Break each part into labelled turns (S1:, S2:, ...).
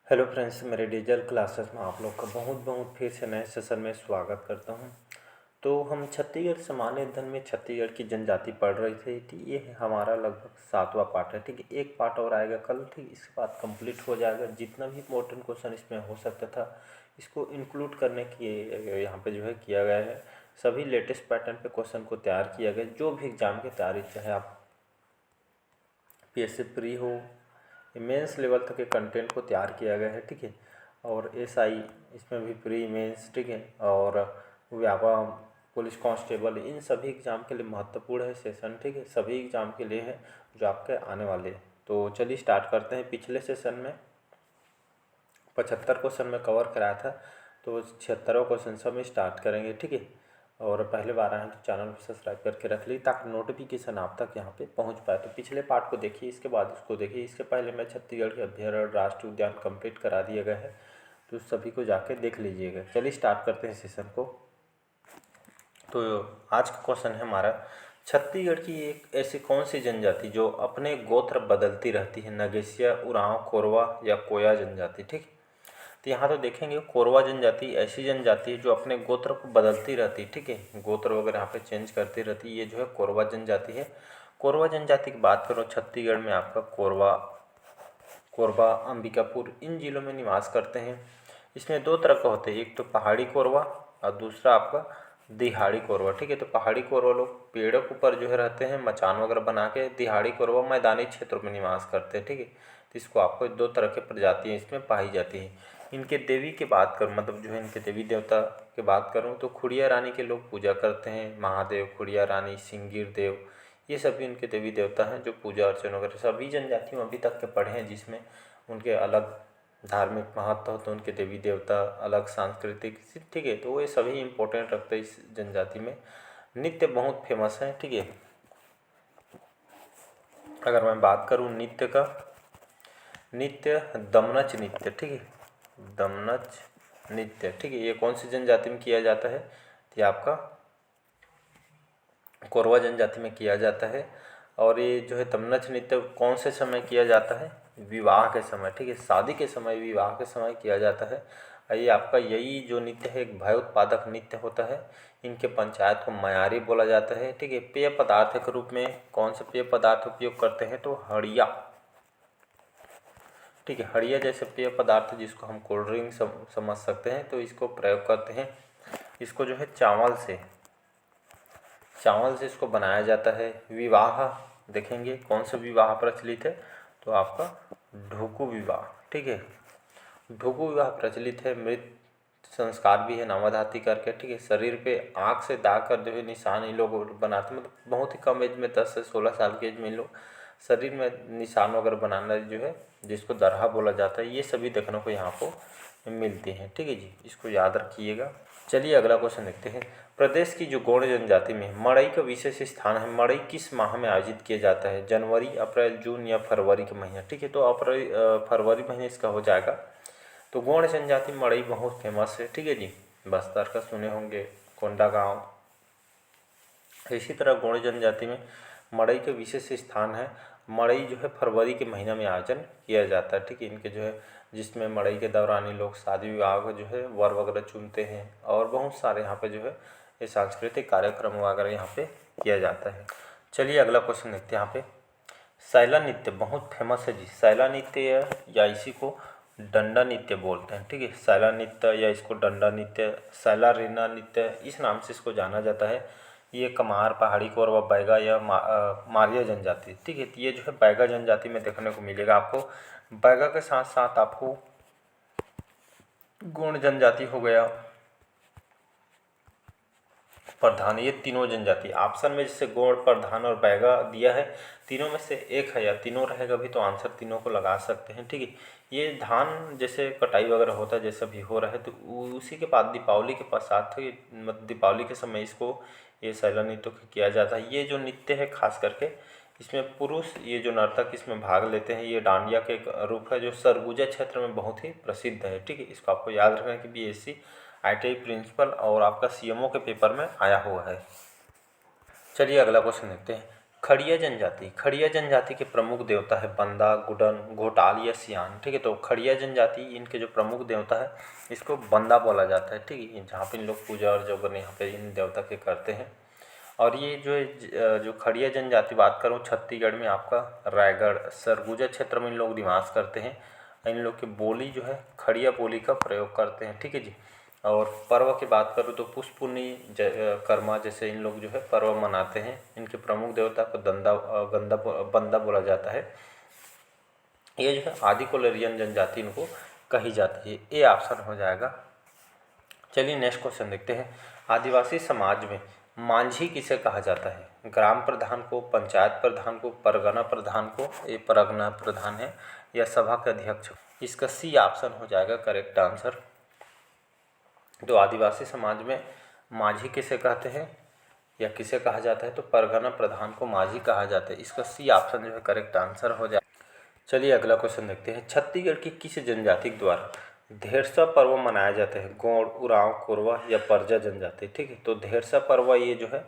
S1: Hello friends, मेरे digital classes में आप लोग का बहुत बहुत फिर से नए सेशन में स्वागत करता हूं। तो हम छत्तीसगढ़ सामान्य अध्ययन में छत्तीसगढ़ की जनजाति पढ़ रही थी। ठीक, ये हमारा लगभग 7वां पार्ट है। ठीक है, एक पार्ट और आएगा कल। ठीक, इसके बाद कंप्लीट हो जाएगा। जितना भी इम्पोर्टेंट क्वेश्चन इसमें हो सकता था इसको इंक्लूड करने की यहाँ पे जो है किया गया है। सभी लेटेस्ट पैटर्न पे क्वेश्चन को तैयार किया गया। जो भी एग्जाम की तैयारी चाहे आप पीएससी प्री हो, मेंस लेवल तक के कंटेंट को तैयार किया गया है। ठीक है, और एसआई इसमें भी प्री मेंस। ठीक है, और व्यापम पुलिस कांस्टेबल इन सभी एग्ज़ाम के लिए महत्वपूर्ण है सेशन। ठीक है, सभी एग्ज़ाम के लिए है जो आपके आने वाले हैं। तो चलिए स्टार्ट करते हैं। पिछले सेशन में 75 क्वेश्चन में कवर कराया था, तो 76वां क्वेश्चन से हम स्टार्ट करेंगे। ठीक है, और पहले बार आए हैं तो चैनल को सब्सक्राइब करके रख लीजिए ताकि नोटिफिकेशन आप तक यहाँ पे पहुँच पाए। तो पिछले पार्ट को देखिए, इसके बाद उसको देखिए। इसके पहले मैं छत्तीसगढ़ के अभ्यारण्य राष्ट्रीय उद्यान कंप्लीट करा दिया गया है, तो सभी को जाके देख लीजिएगा। चलिए स्टार्ट करते हैं सेशन को। तो आज का क्वेश्चन है हमारा, छत्तीसगढ़ की एक ऐसी कौन सी जनजाति जो अपने गोत्र बदलती रहती है? नगेशिया, उरांव, कोरवा या कोया जनजाति। ठीक, तो यहाँ तो देखेंगे कोरवा जनजाति ऐसी जनजाति है जो अपने गोत्र को बदलती रहती है। ठीक है, गोत्र वगैरह यहाँ पे चेंज करती रहती है। ये जो है कोरवा जनजाति है। कोरवा जनजाति की बात करो, छत्तीसगढ़ में आपका कोरबा, अंबिकापुर इन जिलों में निवास करते हैं। इसमें दो तरह का होते हैं, एक तो पहाड़ी कोरवा और दूसरा आपका दिहाड़ी कोरवा। ठीक है, तो पहाड़ी कोरवा लोग पेड़ों के ऊपर जो है रहते हैं, मचान वगैरह बना के। दिहाड़ी कोरवा मैदानी क्षेत्रों में निवास करते हैं। ठीक है, तो इसको आपको दो तरह के प्रजातियाँ इसमें पाई जाती हैं। इनके देवी की बात करूँ, मतलब जो है इनके देवी देवता की बात करूँ, तो खुड़िया रानी के लोग पूजा करते हैं। महादेव, खुड़िया रानी, सिंगिर देव, ये सभी उनके देवी देवता हैं जो पूजा अर्चना वगैरह सभी जनजातियों अभी तक के पढ़े हैं, जिसमें उनके अलग धार्मिक महत्व होते हैं, उनके देवी देवता अलग सांस्कृतिक। ठीक है, तो ये सभी इम्पोर्टेंट रखते हैं इस जनजाति में। नृत्य बहुत फेमस है। ठीक है, अगर मैं बात करूँ नृत्य का, नृत्य दमनच नृत्य। ठीक है, दमनच नृत्य। ठीक है, ये कौन सी जनजाति में किया जाता है? तो ये आपका कोरवा जनजाति में किया जाता है। और ये जो है दमनच नृत्य कौन से समय किया जाता है? विवाह के समय। ठीक है, शादी के समय, विवाह के समय किया जाता है। ये आपका यही जो नृत्य है एक भय उत्पादक नृत्य होता है। इनके पंचायत को मयारी बोला जाता है। ठीक है, पेय पदार्थ के रूप में कौन से पेय पदार्थ उपयोग करते हैं? तो हड़िया। ठीक है, हड़िया जैसे पेय पदार्थ जिसको हम कोल्ड ड्रिंक समझ सकते हैं, तो इसको प्रयोग करते हैं। इसको जो है चावल से इसको बनाया जाता है। विवाह देखेंगे कौन सा विवाह प्रचलित है? तो आपका ढोकू विवाह। ठीक है, ढोकू विवाह प्रचलित है। मृत संस्कार भी है नामाधाती करके। ठीक है, शरीर पे आँख से दाग कर जो है निशान इन लोग बनाते, मतलब बहुत ही कम एज में 10 से 16 साल की एज में इन लोग शरीर में निशान वगैरह बनाना जो है, जिसको दरहा बोला जाता है, ये सभी देखने को यहाँ को मिलती हैं। ठीक है जी, इसको याद रखिएगा। चलिए अगला क्वेश्चन देखते हैं। प्रदेश की जो गौड़ जनजाति में मड़ई का विशेष स्थान है। मड़ई किस माह में आयोजित किया जाता है? जनवरी, अप्रैल, जून या फरवरी के महीना? ठीक है, तो फरवरी महीने इसका हो जाएगा। तो गौड़ जनजाति मड़ई बहुत फेमस है। ठीक है जी, बस्तर का सुने होंगे, कोंडागांव। इसी तरह गौड़ जनजाति में मड़ई के विशेष स्थान है। मड़ई जो है फरवरी के महीना में आयोजन किया जाता है। ठीक है, इनके जो है जिसमें मड़ई के दौरान ही लोग शादी विवाह को जो है वर वगैरह चुनते हैं, और बहुत सारे यहाँ पे जो है ये सांस्कृतिक कार्यक्रम वगैरह यहाँ पे किया जाता है। चलिए अगला क्वेश्चन देखते हैं। यहाँ पे सैला नृत्य बहुत फेमस है जी। सैला नृत्य या इसी को डंडा नृत्य बोलते हैं। ठीक है, सैला नृत्य या इसको डंडा नृत्य, सैला रीना नृत्य, इस नाम से इसको जाना जाता है। ये कमार, पहाड़ी कोरवा, बैगा या मारिया जनजाति। ठीक है, तो ये जो है बैगा जनजाति में देखने को मिलेगा आपको। बैगा के साथ साथ आपको गोंड जनजाति हो गया, प्रधान, ये तीनों जनजाति ऑप्शन में जैसे गोंड, प्रधान और बैगा दिया है, तीनों में से एक है या तीनों रहेगा भी, तो आंसर तीनों को लगा सकते हैं। ठीक है, ये धान जैसे कटाई वगैरह होता है जैसे भी हो रहा है, तो उसी के बाद दीपावली के पश्चात मतलब दीपावली के समय इसको ये सैला नृत्य किया जाता है। ये जो नृत्य है खास करके इसमें पुरुष ये जो नर्तक इसमें भाग लेते हैं, ये डांडिया के एक रूप है जो सरगुजा क्षेत्र में बहुत ही प्रसिद्ध है। ठीक है, इसको आपको याद रखना है कि बीएससी आईटीआई प्रिंसिपल और आपका सीएमओ के पेपर में आया हुआ है। चलिए अगला क्वेश्चन देखते हैं। खड़िया जनजाति के प्रमुख देवता है बंदा, गुडन, घोटाल या सियान। ठीक है, तो खड़िया जनजाति इनके जो प्रमुख देवता है इसको बंदा बोला जाता है। ठीक है, जहाँ पे इन लोग पूजा और जगन यहाँ पे इन देवता के करते हैं। और ये जो है जो खड़िया जनजाति बात करूँ, छत्तीसगढ़ में आपका रायगढ़ सरगुजा क्षेत्र में इन लोग निवास करते हैं। इन लोग की बोली जो है खड़िया बोली का प्रयोग करते हैं। ठीक है जी। और पर्व की बात करूँ तो पुष्पुनी कर्मा जैसे इन लोग जो है पर्व मनाते हैं। इनके प्रमुख देवता को बंदा बोला जाता है। ये जो है आदि कोलरियन जनजाति इनको कही जाती है। ये ऑप्शन हो जाएगा। चलिए नेक्स्ट क्वेश्चन देखते हैं। आदिवासी समाज में मांझी किसे कहा जाता है? ग्राम प्रधान को, पंचायत प्रधान को, परगना प्रधान को, ये परगना प्रधान है, या सभा के अध्यक्ष? इसका सी ऑप्शन हो जाएगा करेक्ट आंसर। तो आदिवासी समाज में मांझी किसे कहते हैं या किसे कहा जाता है? तो परगना प्रधान को मांझी कहा जाता है। इसका सी ऑप्शन जो है करेक्ट आंसर हो जाए। चलिए अगला क्वेश्चन देखते हैं। छत्तीसगढ़ की किस जनजाति के द्वारा धेरसा पर्व मनाया जाता है? गोंड, उरांव, कोरवा या परजा जनजाति? ठीक है, तो धेरसा पर्व ये जो है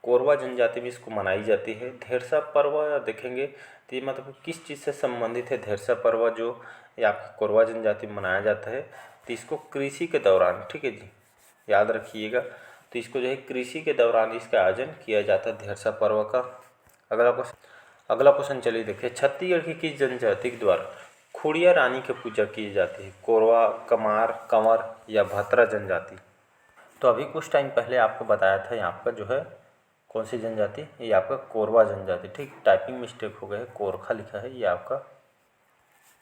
S1: कोरवा जनजाति में इसको मनाई जाती है। धेरसा पर्व देखेंगे तो ये मतलब किस चीज़ से संबंधित है? धेरसा पर्व जो ये आपकी कोरवा जनजाति में मनाया जाता है तो इसको कृषि के दौरान, ठीक है जी, याद रखिएगा, तो इसको जो है कृषि के दौरान इसका आयोजन किया जाता है धेरसा पर्व का। अगला क्वेश्चन चलिए देखिए। छत्तीसगढ़ की किस जनजाति के द्वारा खुड़िया रानी की पूजा की जाती है? कोरवा, कमार, कंवर या भतरा जनजाति? तो अभी कुछ टाइम पहले आपको बताया था यहाँ आपका जो है कौन सी जनजाति, ये आपका कोरवा जनजाति। ठीक, टाइपिंग मिस्टेक हो गया है, कोरखा लिखा है, ये आपका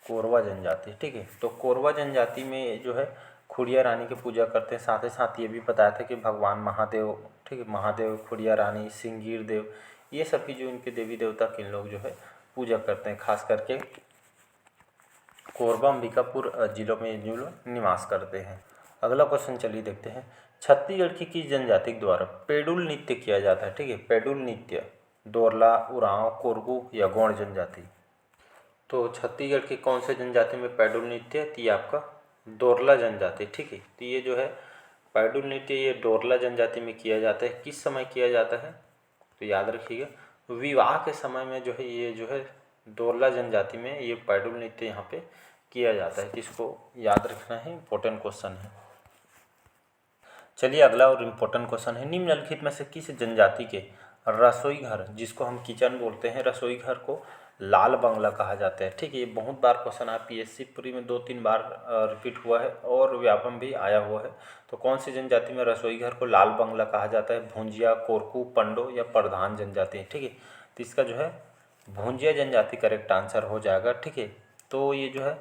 S1: कोरवा जनजाति। ठीक है, तो कोरवा जनजाति में जो है खुड़िया रानी की पूजा करते हैं। साथ ही साथ ये भी बताया था कि भगवान महादेव, ठीक है, महादेव, खुड़िया रानी, सिंगीर देव, ये सब की जो इनके देवी देवता के इन लोग जो है पूजा करते हैं। खास करके कोरबा अंबिकापुर जिलों में जो लोग निवास करते हैं। अगला क्वेश्चन चलिए देखते हैं। छत्तीसगढ़ की किस जनजाति के द्वारा पेडुल नृत्य किया जाता है? ठीक है, पेडुल नृत्य दोरला, उरांव, कोरगू या गोंड जनजाति? तो छत्तीसगढ़ की कौन से जनजाति में पेडुल नृत्य? तो ये आपका दोरला जनजाति। ठीक है, तो ये जो है पेडुल नृत्य ये दोरला जनजाति में किया जाता है। किस समय किया जाता है? तो याद रखिएगा विवाह के समय में जो है ये जो है दोरला जनजाति में ये पेडुल नृत्य यहाँ पे किया जाता है। इसको याद रखना है, इंपॉर्टेंट क्वेश्चन है। चलिए अगला और इम्पोर्टेंट क्वेश्चन है। निम्नलिखित में से किस जनजाति के रसोई घर, जिसको हम किचन बोलते हैं, रसोई घर को लाल बंगला कहा जाता है? ठीक है, ये बहुत बार क्वेश्चन है, पीएससी पूरी में 2-3 बार रिपीट हुआ है और व्यापम भी आया हुआ है। तो कौन सी जनजाति में रसोई घर को लाल बंगला कहा जाता है? भुंजिया, कोरकू, पंडो या प्रधान जनजाति? ठीक है, तो इसका जो है भुंजिया जनजाति करेक्ट आंसर हो जाएगा। ठीक है, तो ये जो है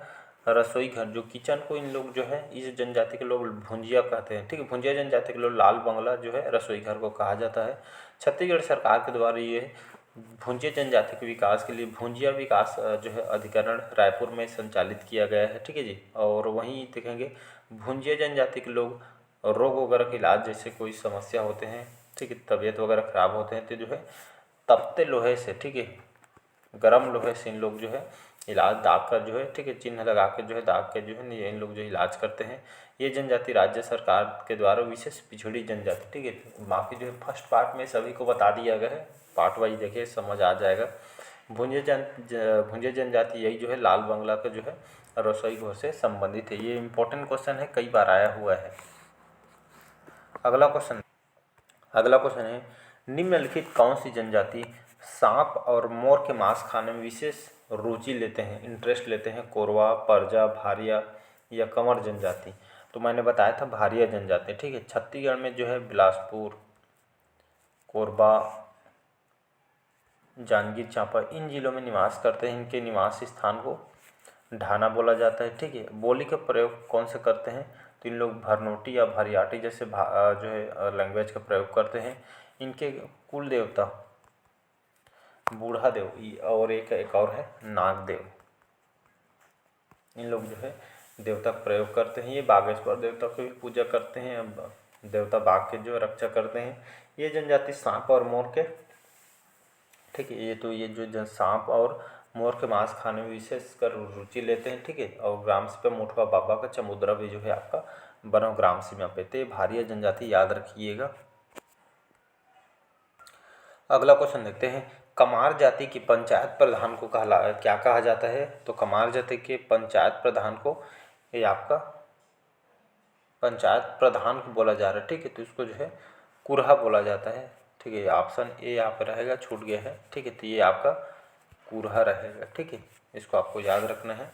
S1: रसोई घर जो किचन को इन लोग जो है इस जनजाति के लोग भुंजिया कहते हैं। ठीक है, भुंजिया जनजाति के लोग लाल बंगला जो है रसोई घर को कहा जाता है। छत्तीसगढ़ सरकार के द्वारा ये भुंजिया जनजाति के विकास के लिए भुंजिया विकास जो है अधिकरण रायपुर में संचालित किया गया है। ठीक है जी, और वहीं देखेंगे भुंजिया जनजाति के लोग रोग वगैरह के इलाज जैसे कोई समस्या होते हैं, ठीक है, तबीयत वगैरह खराब होते हैं, तो जो है तपते लोहे से, ठीक है, गर्म लोहे से इन लोग जो है इलाज दाग कर जो है, ठीक है, चिन्ह लगा के जो है दाग के जो है इन लोग जो इलाज करते हैं। ये जनजाति राज्य सरकार के द्वारा विशेष पिछड़ी जनजाति, ठीक है, बाकी जो है फर्स्ट पार्ट में सभी को बता दिया गया है, पार्ट वाइज देखिए समझ आ जाएगा। भुंजिया जनजाति यही जो है लाल बंगला का जो है रसोई घर से संबंधित है। ये इंपॉर्टेंट क्वेश्चन है, कई बार आया हुआ है। अगला क्वेश्चन है निम्नलिखित कौन सी जनजाति सांप और मोर के मांस खाने में विशेष रुचि लेते हैं, इंटरेस्ट लेते हैं? कोरवा, परजा, भारिया या कंवर जनजाति? तो मैंने बताया था भारिया जनजाति। ठीक है, छत्तीसगढ़ में जो है बिलासपुर, कोरबा, जांजगीर चांपा इन जिलों में निवास करते हैं। इनके निवास स्थान को ढाना बोला जाता है। ठीक है, बोली का प्रयोग कौन से करते हैं? तो इन लोग भरनोटी या भरियाटी जैसे जो है लैंग्वेज का प्रयोग करते हैं। इनके कुल देवता बूढ़ा देव और एक और है नागदेव, इन लोग जो है देवता का प्रयोग करते हैं। ये बागेश्वर देवता की भी पूजा करते हैं, देवता बाघ के जो रक्षा करते हैं। ये जनजाति सांप और मोर के, ठीक है, ये जो सांप और मोर के मांस खाने में विशेषकर रुचि लेते हैं। ठीक है, और ग्राम सीमा मोठवा बाबा का चमुद्रा भी जो है आपका बनो ग्राम सीमा पे। तो ये भारिया जनजाति याद रखिएगा। अगला क्वेश्चन देखते हैं। कमार जाति की पंचायत प्रधान को क्या कहा जाता है? तो कमार जाति के पंचायत प्रधान को, ये आपका पंचायत प्रधान को बोला जा रहा है, ठीक है। तो इसको जो है कुरहा बोला जाता है, ठीक है। ऑप्शन ए यहाँ पर रहेगा, छूट गया है, ठीक है। तो ये आपका कुरहा रहेगा, ठीक है। इसको आपको याद रखना है।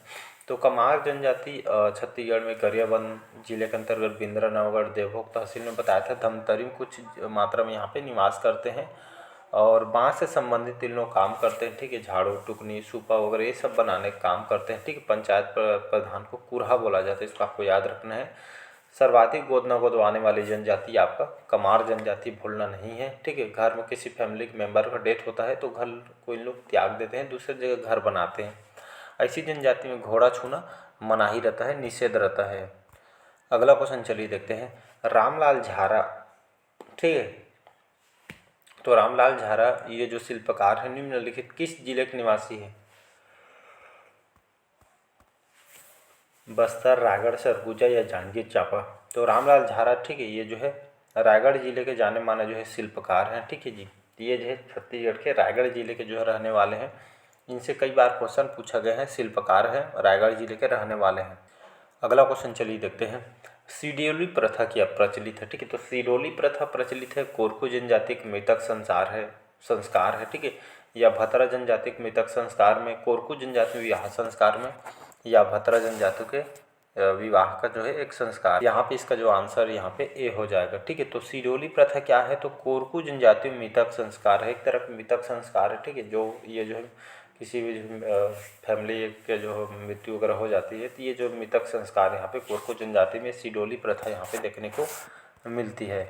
S1: तो कमार जनजाति छत्तीसगढ़ में गरियाबंद जिले के अंतर्गत बिंद्रा, नवगढ़, देवभोग तहसील में बताया था, धमतरी में कुछ मात्रा में यहाँ पे निवास करते हैं और बाँस से संबंधित इन लोग काम करते हैं, ठीक है। झाड़ू, टुकनी, सूपा वगैरह ये सब बनाने का काम करते हैं, ठीक है। पंचायत प्रधान को कुरहा बोला जाता है, इसको आपको याद रखना है। सर्वाधिक गोद न गोदवाने वाली जनजाति आपका कमार जनजाति, भूलना नहीं है, ठीक है। घर में किसी फैमिली के मेंबर का डेथ होता है तो घर को इन लोग त्याग देते हैं, दूसरी जगह घर बनाते हैं। ऐसी जनजाति में घोड़ा छूना मनाही रहता है, निषेध रहता है। अगला क्वेश्चन चलिए देखते हैं। रामलाल झारा, ठीक है। तो रामलाल झारा ये जो शिल्पकार है निम्नलिखित किस जिले के निवासी है? बस्तर, रायगढ़, सरगुजा या जांजगीर चांपा? तो रामलाल झारा, ठीक है, ये जो है रायगढ़ जिले के जाने माने जो है शिल्पकार हैं, ठीक है जी। ये जो है छत्तीसगढ़ के रायगढ़ जिले के जो है रहने वाले हैं। इनसे कई बार क्वेश्चन पूछा गया है, शिल्पकार हैं, रायगढ़ जिले के रहने वाले हैं। अगला क्वेश्चन चलिए देखते हैं। सिडोली प्रथा क्या प्रचलित है? ठीक है। तो सिडोली प्रथा प्रचलित है कोरकू जनजाति के मृतक संस्कार है, ठीक है। या भतरा जनजाति के मृतक संस्कार में, कोरकू जनजाति में विवाह संस्कार में, या भतरा जनजाति के विवाह का जो है एक संस्कार। यहाँ पे इसका जो आंसर यहाँ पे ए हो जाएगा, ठीक है। तो सिडोली प्रथा क्या है? तो कोरकू जनजाति में मृतक संस्कार है, एक तरह का मृतक संस्कार है, ठीक है। जो ये जो है किसी भी फैमिली के जो मृत्यु वगैरह हो जाती है तो ये जो मृतक संस्कार यहाँ पे कोरकू जनजाति में सिडोली प्रथा यहाँ पे देखने को मिलती है।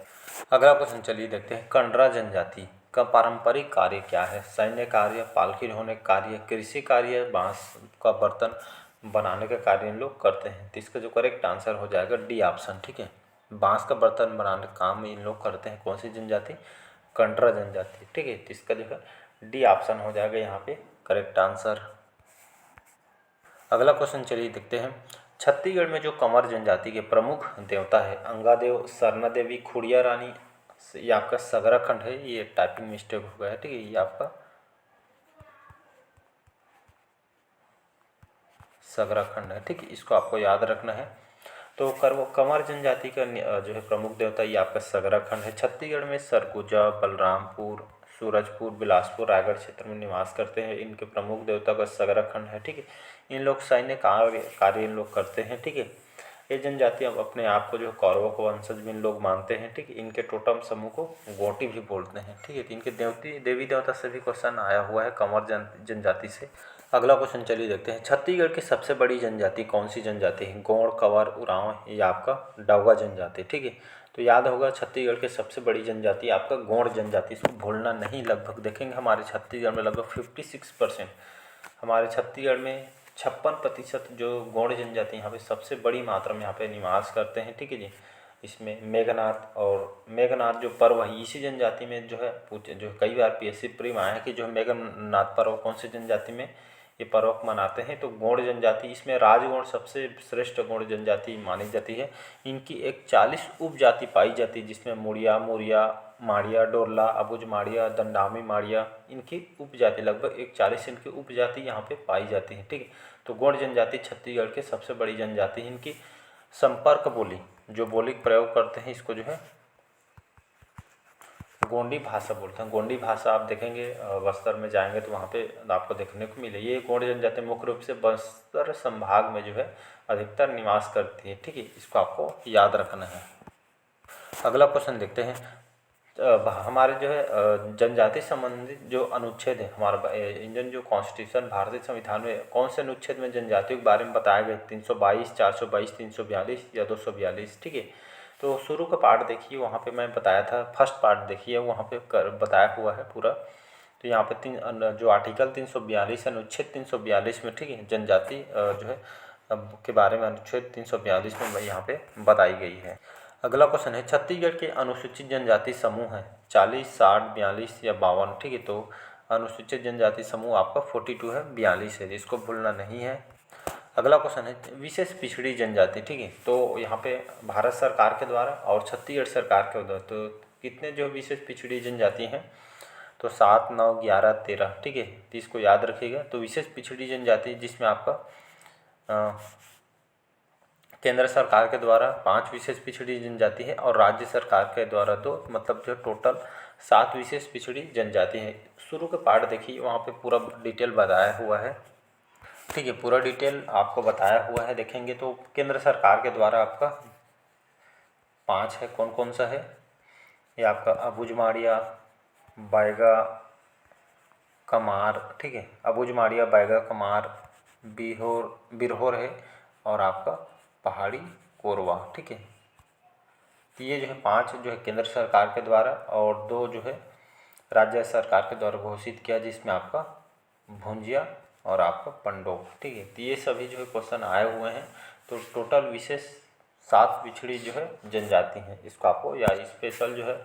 S1: अगला क्वेश्चन चलिए देखते हैं। कंडरा जनजाति का पारंपरिक कार्य क्या है? सैन्य कार्य, पालकी ढोने का कार्य, कृषि कार्य, बांस का बर्तन बनाने का कार्य इन लोग करते हैं। तो इसका जो करेक्ट आंसर हो जाएगा डी ऑप्शन, ठीक है। बांस का बर्तन बनाने का काम इन लोग करते हैं। कौन सी जनजाति? कंडरा जनजाति, ठीक है। तो इसका जो है डी ऑप्शन हो जाएगा यहाँ पे करेक्ट आंसर। अगला क्वेश्चन चलिए देखते हैं। छत्तीसगढ़ में जो कंवर जनजाति के प्रमुख देवता है, अंगादेव, सरना देवी, खुड़िया रानी, ये आपका सगराखंड है। ये टाइपिंग मिस्टेक हो गया है, ठीक है। ये आपका सगराखंड है, ठीक है। इसको आपको याद रखना है। तो कंवर जनजाति का जो है प्रमुख देवता ये आपका सगराखंड है। छत्तीसगढ़ में सरगुजा, बलरामपुर, सूरजपुर, बिलासपुर, रायगढ़ क्षेत्र में निवास करते हैं। इनके प्रमुख देवता का सगराखंड है, ठीक है। इन लोग सैन्य कार्य इन लोग करते हैं, ठीक है। ये जनजाति अब अपने आप को जो कौरवों को वंशज भी इन लोग मानते हैं, ठीक है। इनके टोटम समूह को गोटी भी बोलते हैं, ठीक है। तो इनके देवी देवता से भी क्वेश्चन आया हुआ है कंवर जनजाति से। अगला क्वेश्चन चलिए देखते हैं। छत्तीसगढ़ की सबसे बड़ी जनजाति कौन सी जनजाति है? गोंड, कंवर, उरांव, ये आपका डउगा जनजाति, ठीक है। तो याद होगा छत्तीसगढ़ की सबसे बड़ी जनजाति आपका गोंड जनजाति, इसको भूलना नहीं। लगभग देखेंगे हमारे छत्तीसगढ़ में लगभग 56%, हमारे छत्तीसगढ़ में 56% जो गोंड जनजाति यहाँ पे सबसे बड़ी मात्रा में यहाँ पे निवास करते हैं, ठीक है जी। इसमें मेघनाथ जो पर्व है इसी जनजाति में जो है जो कई बार पीएससी प्री में आया है कि जो मेघनाथ पर्व कौन सी जनजाति में ये पर्व मनाते हैं? तो गोंड जनजाति, इसमें राजगोंड सबसे श्रेष्ठ गोंड जनजाति मानी जाती है। इनकी एक 40 उपजाति पाई जाती है, जिसमें मुड़िया, मुरिया, माड़िया, डोरला, अबुझ माड़िया, दंडामी माड़िया, इनकी उपजाति लगभग एक 40 इनकी उपजाति यहाँ पे पाई जाती है, ठीक है। तो गोंड जनजाति छत्तीसगढ़ की सबसे बड़ी जनजाति है। इनकी संपर्क बोली, जो बोली प्रयोग करते हैं, इसको जो है गोंडी भाषा बोलते हैं। गोंडी भाषा आप देखेंगे बस्तर में जाएंगे तो वहाँ पे आपको देखने को मिले। ये गोंड जनजाति मुख्य रूप से बस्तर संभाग में जो है अधिकतर निवास करती है, ठीक है। इसको आपको याद रखना है। अगला क्वेश्चन देखते हैं। हमारे जो है जनजाति संबंधित जो अनुच्छेद है हमारा इंडियन जो कॉन्स्टिट्यूशन भारतीय संविधान में कौन से अनुच्छेद में जनजातियों के बारे में बताया गया? 322, 422, 342 या 242, ठीक है। तो शुरू का पार्ट देखिए, वहाँ पे मैं बताया था, फर्स्ट पार्ट देखिए वहाँ पे बताया हुआ है पूरा। तो यहाँ पे जो आर्टिकल 342 अनुच्छेद 342 में, ठीक है, जनजाति जो है के बारे में अनुच्छेद 342 में यहाँ पे बताई गई है। अगला क्वेश्चन है। छत्तीसगढ़ के अनुसूचित जनजाति समूह है 40, 60, 42 या 52, ठीक है। तो अनुसूचित जनजाति समूह आपका 42 है, 42 है, इसको भूलना नहीं है। अगला क्वेश्चन है विशेष पिछड़ी जनजाति, ठीक है। तो यहाँ पे भारत सरकार के द्वारा और छत्तीसगढ़ सरकार के द्वारा तो कितने जो विशेष पिछड़ी जनजाति हैं? तो 7, 9, 11, 13, ठीक है, तो इसको याद रखिएगा। तो विशेष पिछड़ी जनजाति जिसमें आपका केंद्र सरकार के द्वारा 5 विशेष पिछड़ी जनजाति है और राज्य सरकार के द्वारा 2, मतलब जो टोटल 7 विशेष पिछड़ी जनजाति है। शुरू के पार्ट देखिए, वहाँ पे पूरा डिटेल बताया हुआ है, ठीक है, पूरा डिटेल आपको बताया हुआ है। देखेंगे तो केंद्र सरकार के द्वारा आपका 5 है। कौन कौन सा है? ये आपका अबुझमाड़िया, बैगा, कमार, ठीक है, अबुझमाड़िया, बैगा, कमार, बिरहोर है और आपका पहाड़ी कोरवा, ठीक है। तो ये जो है 5 जो है केंद्र सरकार के द्वारा और 2 जो है राज्य सरकार के द्वारा घोषित किया, जिसमें आपका भुंजिया और आपका पंडोप, ठीक है। तो ये सभी जो है क्वेश्चन आए हुए हैं। तो टोटल विशेष 7 पिछड़ी जो है जनजाति हैं, इसको आपको या स्पेशल जो है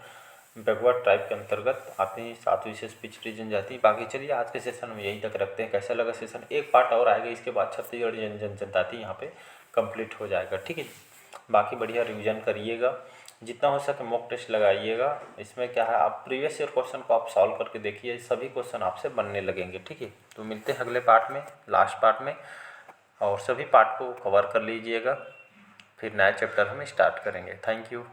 S1: बैकवर्ड ट्राइब के अंतर्गत आते हैं 7 विशेष पिछड़ी जनजाति। बाकी चलिए आज के सेशन में यहीं तक रखते हैं। कैसा लगा सेशन? एक पार्ट और आएगा, इसके बाद छत्तीसगढ़ जनजाति यहाँ पे कंप्लीट हो जाएगा, ठीक है। बाकी बढ़िया रिवीजन करिएगा, जितना हो सके मॉक टेस्ट लगाइएगा। इसमें क्या है, आप प्रीवियस ईयर क्वेश्चन को आप सॉल्व करके देखिए, सभी क्वेश्चन आपसे बनने लगेंगे, ठीक है। तो मिलते हैं अगले पार्ट में, लास्ट पार्ट में, और सभी पार्ट को कवर कर लीजिएगा। फिर नया चैप्टर हम स्टार्ट करेंगे। Thank you.